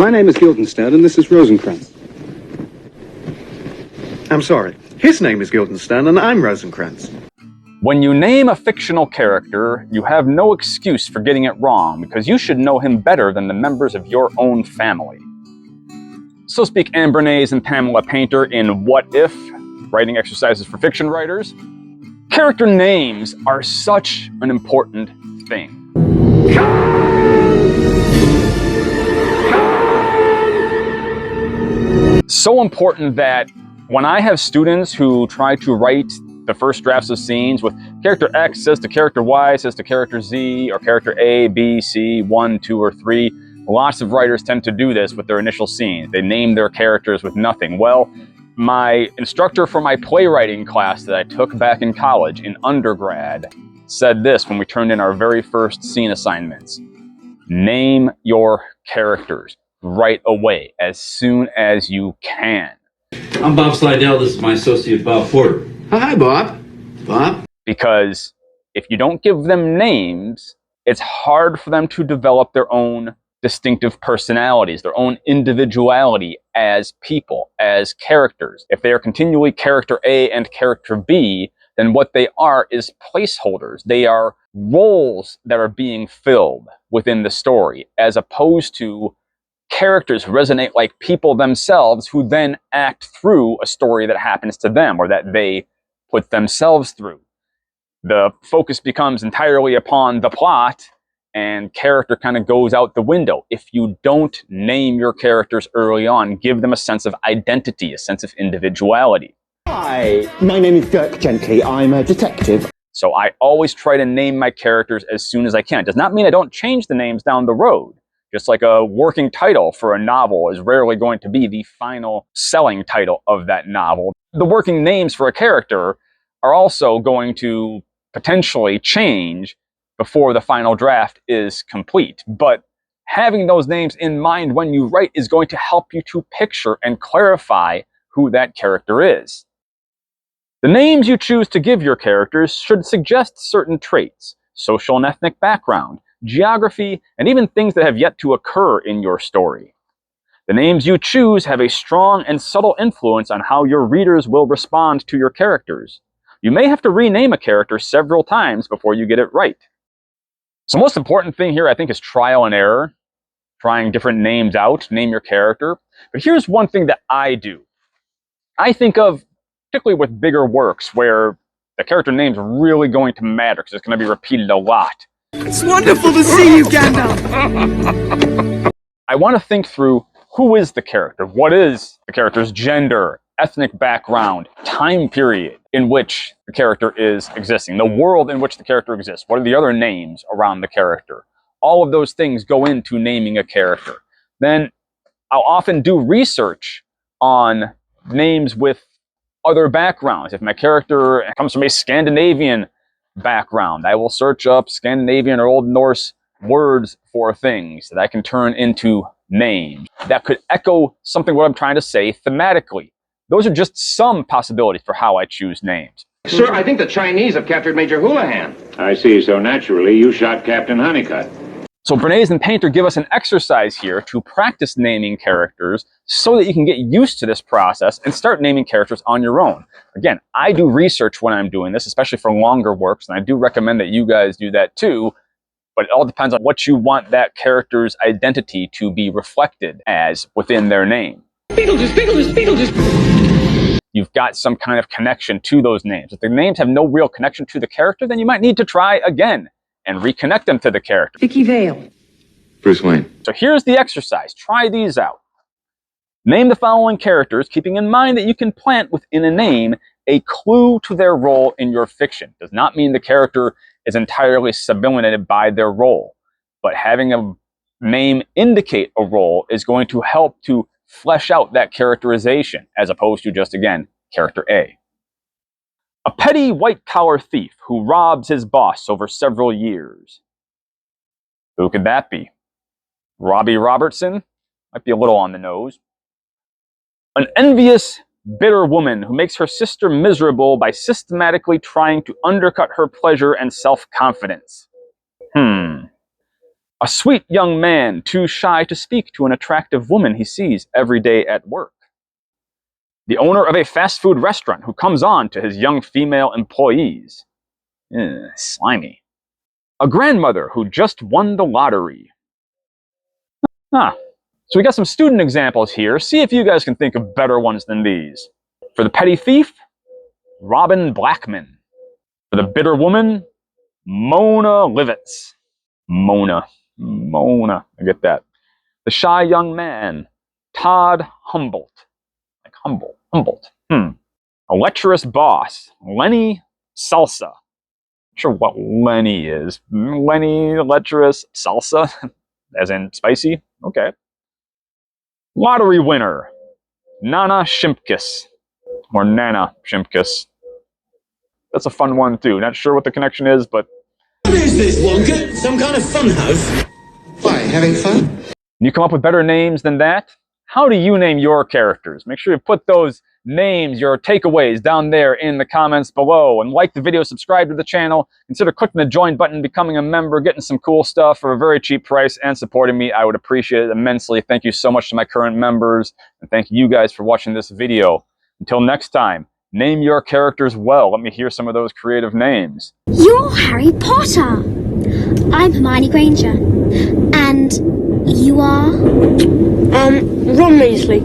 My name is Guildenstern, and this is Rosencrantz. I'm sorry. His name is Guildenstern, and I'm Rosencrantz. When you name a fictional character, you have no excuse for getting it wrong, because you should know him better than the members of your own family. So speak Anne Bernays and Pamela Painter in What If? Writing exercises for fiction writers. Character names are such an important thing. So important that when I have students who try to write the first drafts of scenes with character X says to character Y says to character Z, or character A, B, C, 1, 2, or 3, lots of writers tend to do this with their initial scenes. They name their characters with nothing. Well, my instructor for my playwriting class that I took back in college, in undergrad, said this when we turned in our very first scene assignments. Name your characters right away, as soon as you can. I'm Bob Slidell. This is my associate, Bob Porter. Oh, hi, Bob. Bob? Because if you don't give them names, it's hard for them to develop their own distinctive personalities, their own individuality as people, as characters. If they are continually character A and character B, then what they are is placeholders. They are roles that are being filled within the story, as opposed to characters who resonate like people themselves, who then act through a story that happens to them or that they put themselves through. The focus becomes entirely upon the plot, and character kind of goes out the window. If you don't name your characters early on, give them a sense of identity, a sense of individuality. Hi, my name is Dirk Gently. I'm a detective. So I always try to name my characters as soon as I can. It does not mean I don't change the names down the road. Just like a working title for a novel is rarely going to be the final selling title of that novel. The working names for a character are also going to potentially change before the final draft is complete. But having those names in mind when you write is going to help you to picture and clarify who that character is. The names you choose to give your characters should suggest certain traits, social and ethnic background, geography, and even things that have yet to occur in your story. The names you choose have a strong and subtle influence on how your readers will respond to your characters. You may have to rename a character several times before you get it right. So the most important thing here, I think, is trial and error. Trying different names out, name your character. But here's one thing that I do. I think of, particularly with bigger works, where the character name's really going to matter, because it's going to be repeated a lot. It's wonderful to see you, Gandalf! I want to think through, who is the character? What is the character's gender, ethnic background, time period in which the character is existing, the world in which the character exists? What are the other names around the character? All of those things go into naming a character. Then I'll often do research on names with other backgrounds. If my character comes from a Scandinavian background, I will search up Scandinavian or Old Norse words for things that I can turn into names that could echo something what I'm trying to say thematically. Those are just some possibilities for how I choose names. Sir, I think the Chinese have captured Major Houlihan. I see, so naturally you shot Captain Honeycutt. So Bernays and Painter give us an exercise here to practice naming characters so that you can get used to this process and start naming characters on your own. Again, I do research when I'm doing this, especially for longer works, and I do recommend that you guys do that too, but it all depends on what you want that character's identity to be reflected as within their name. Beetlejuice, Beetlejuice, Beetlejuice! You've got some kind of connection to those names. If the names have no real connection to the character, then you might need to try again and reconnect them to the character. Vicky Vale. Bruce Wayne. So here's the exercise. Try these out. Name the following characters, keeping in mind that you can plant within a name a clue to their role in your fiction. Does not mean the character is entirely sublimated by their role, but having a name indicate a role is going to help to flesh out that characterization, as opposed to just, again, character A. A petty white-collar thief who robs his boss over several years. Who could that be? Robbie Robertson? Might be a little on the nose. An envious, bitter woman who makes her sister miserable by systematically trying to undercut her pleasure and self-confidence. A sweet young man too shy to speak to an attractive woman he sees every day at work. The owner of a fast food restaurant who comes on to his young female employees. Slimy. A grandmother who just won the lottery. So we got some student examples here. See if you guys can think of better ones than these. For the petty thief, Robin Blackman. For the bitter woman, Mona Livitz. Mona, I get that. The shy young man, Todd Humboldt. Like Humboldt. A lecherous boss, Lenny Salsa. Not sure what Lenny is. Lenny, lecherous, salsa, as in spicy? Okay. Lottery winner, Nana Shimkus. Or Nana Shimkus. That's a fun one too. Not sure what the connection is, but... What is this, Wonka? Some kind of fun house? Why, having fun? Can you come up with better names than that? How do you name your characters? Make sure you put those names, your takeaways, down there in the comments below. And like the video, subscribe to the channel. Consider clicking the join button, becoming a member, getting some cool stuff for a very cheap price, and supporting me. I would appreciate it immensely. Thank you so much to my current members. And thank you guys for watching this video. Until next time, name your characters well. Let me hear some of those creative names. You're Harry Potter. I'm Hermione Granger. And you are? Ron Weasley.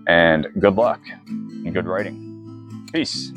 And good luck and good writing. Peace.